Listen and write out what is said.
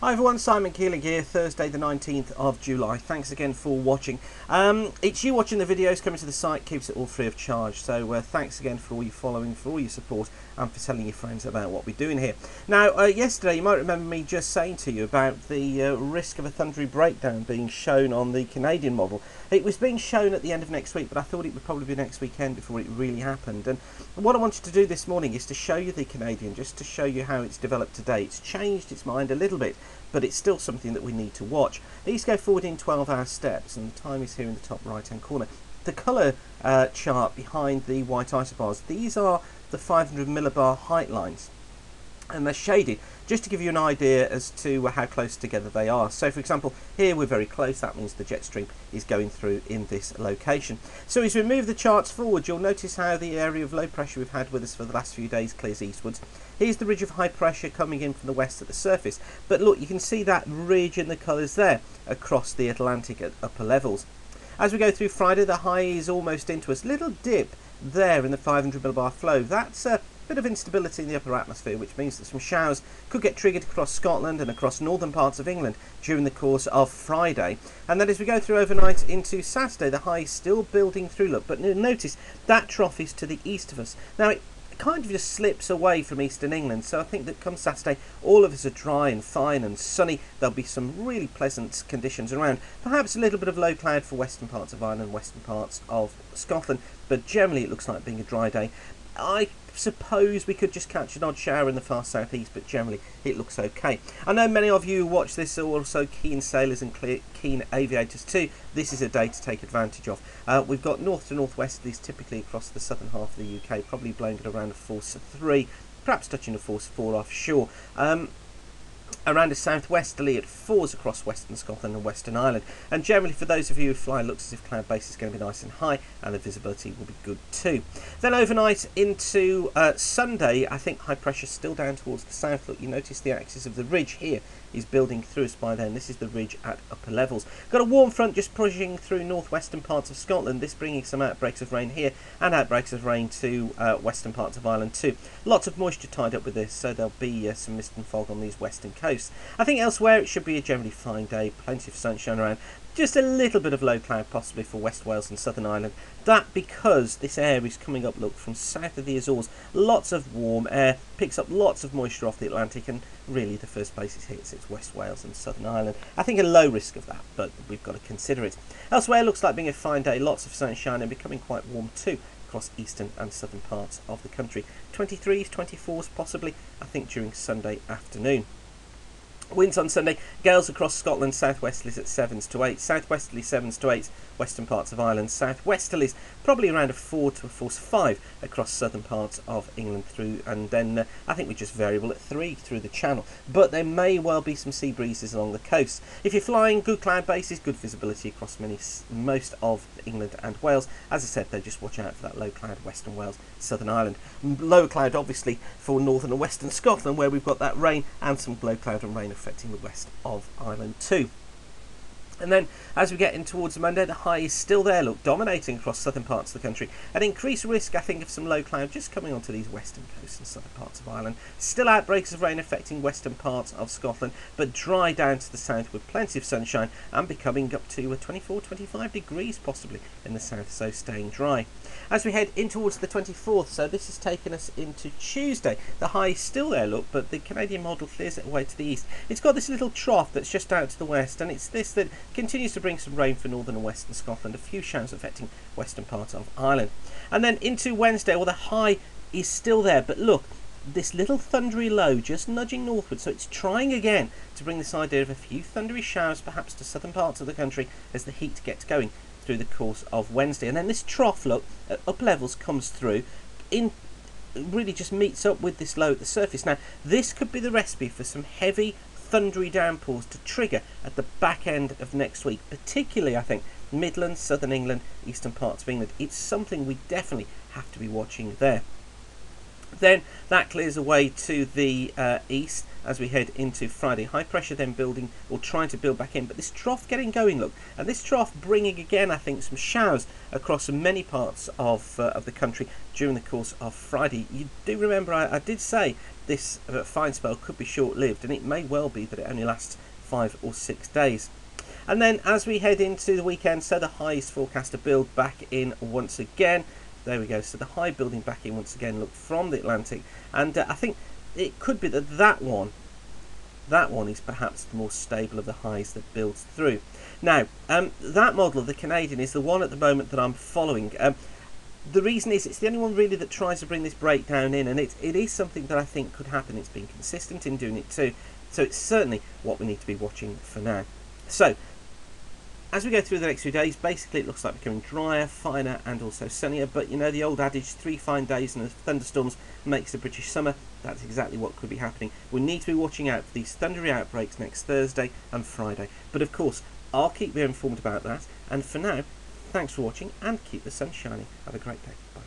Hi everyone, Simon Keeling here, Thursday the 19th of July. Thanks again for watching. It's you watching the videos, coming to the site keeps it all free of charge. So thanks again for all your following, for all your support and for telling your friends about what we're doing here. Now, yesterday you might remember me just saying to you about the risk of a thundery breakdown being shown on the Canadian model. It was being shown at the end of next week, but I thought it would probably be next weekend before it really happened. And what I wanted to do this morning is to show you the Canadian, just to show you how it's developed today. It's changed its mind a little bit, but it's still something that we need to watch. These go forward in 12-hour steps, and the time is here in the top right-hand corner. The colour chart behind the white isobars, these are the 500 millibar height lines, and they're shaded just to give you an idea as to how close together they are. So for example, here we're very close, that means the jet stream is going through in this location. So as we move the charts forward, you'll notice how the area of low pressure we've had with us for the last few days clears eastwards. Here's the ridge of high pressure coming in from the west at the surface, but look, you can see that ridge in the colours there across the Atlantic at upper levels. As we go through Friday, the high is almost into us. Little dip there in the 500 millibar flow. That's a bit of instability in the upper atmosphere, which means that some showers could get triggered across Scotland and across northern parts of England during the course of Friday. And then as we go through overnight into Saturday, the high is still building through, look, but notice that trough is to the east of us. Now it kind of just slips away from eastern England, so I think that come Saturday all of us are dry and fine and sunny. There'll be some really pleasant conditions around, perhaps a little bit of low cloud for western parts of Ireland, western parts of Scotland, but generally it looks like being a dry day. I suppose we could just catch an odd shower in the far southeast, but generally it looks okay. I know many of you who watch this are also keen sailors and keen aviators too. This is a day to take advantage of. We've got north to northwesterlies typically across the southern half of the UK, probably blowing at around a force 3, perhaps touching a force 4 offshore. Around a southwesterly at 4s across western Scotland and western Ireland, and generally for those of you who fly, it looks as if cloud base is going to be nice and high and the visibility will be good too. Then overnight into Sunday, I think high pressure still down towards the south. Look, you notice the axis of the ridge here is building through us by then. This is the ridge at upper levels. Got a warm front just pushing through northwestern parts of Scotland, this bringing some outbreaks of rain here and outbreaks of rain to western parts of Ireland too. Lots of moisture tied up with this, so there'll be some mist and fog on these western coasts. I think elsewhere it should be a generally fine day, plenty of sunshine around. Just a little bit of low cloud possibly for West Wales and Southern Ireland. That because this air is coming up, look, from south of the Azores. Lots of warm air, picks up lots of moisture off the Atlantic, and really the first place it hits, it's West Wales and Southern Ireland. I think a low risk of that, but we've got to consider it. Elsewhere looks like being a fine day, lots of sunshine and becoming quite warm too across eastern and southern parts of the country. 23s, 24s possibly, I think during Sunday afternoon. Winds on Sunday, gales across Scotland, southwesterlies at 7s to 8s, southwesterly 7s to 8s, western parts of Ireland, southwesterlies probably around a 4 to a force 5 across southern parts of England through, and then I think we're just variable at 3 through the channel, but there may well be some sea breezes along the coast. If you're flying, good cloud bases, good visibility across most of England and Wales. As I said though, just watch out for that low cloud western Wales, Southern Ireland. Low cloud obviously for northern and western Scotland, where we've got that rain and some low cloud and rain affecting the west of Ireland too. And then as we get in towards Monday, the high is still there, look, dominating across southern parts of the country. An increased risk, I think, of some low cloud just coming onto these western coasts and southern parts of Ireland. Still outbreaks of rain affecting western parts of Scotland, but dry down to the south with plenty of sunshine and becoming up to 24, 25 degrees possibly in the south, so staying dry. As we head in towards the 24th, so this has taken us into Tuesday. The high is still there, look, but the Canadian model clears it away to the east. It's got this little trough that's just out to the west, and it's this that continues to bring some rain for northern and western Scotland, a few showers affecting western parts of Ireland. And then into Wednesday, well, the high is still there, but look, this little thundery low just nudging northward, so it's trying again to bring this idea of a few thundery showers perhaps to southern parts of the country as the heat gets going through the course of Wednesday. And then this trough, look, at up levels comes through, really just meets up with this low at the surface. Now, this could be the recipe for some heavy thundery downpours to trigger at the back end of next week, particularly I think Midlands, southern England, eastern parts of England. It's something we definitely have to be watching there. Then that clears away to the east as we head into Friday. High pressure then building, or trying to build back in, but this trough getting going, look, and this trough bringing again, I think, some showers across many parts of the country during the course of Friday. You do remember I did say this fine spell could be short-lived, and it may well be that it only lasts 5 or 6 days. And then as we head into the weekend, so the high is forecast to build back in once again. There we go, so the high building back in once again, look, from the Atlantic. And I think it could be that one is perhaps the more stable of the highs that builds through. Now, that model, the Canadian, is the one at the moment that I'm following. The reason is it's the only one really that tries to bring this breakdown in, and it is something that I think could happen. It's been consistent in doing it too. So it's certainly what we need to be watching for now. So, as we go through the next few days, basically it looks like becoming drier, finer and also sunnier, but you know the old adage, 3 fine days and thunderstorms makes the British summer. That's exactly what could be happening. We need to be watching out for these thundery outbreaks next Thursday and Friday, but of course I'll keep you informed about that, and for now, thanks for watching and keep the sun shining. Have a great day. Bye.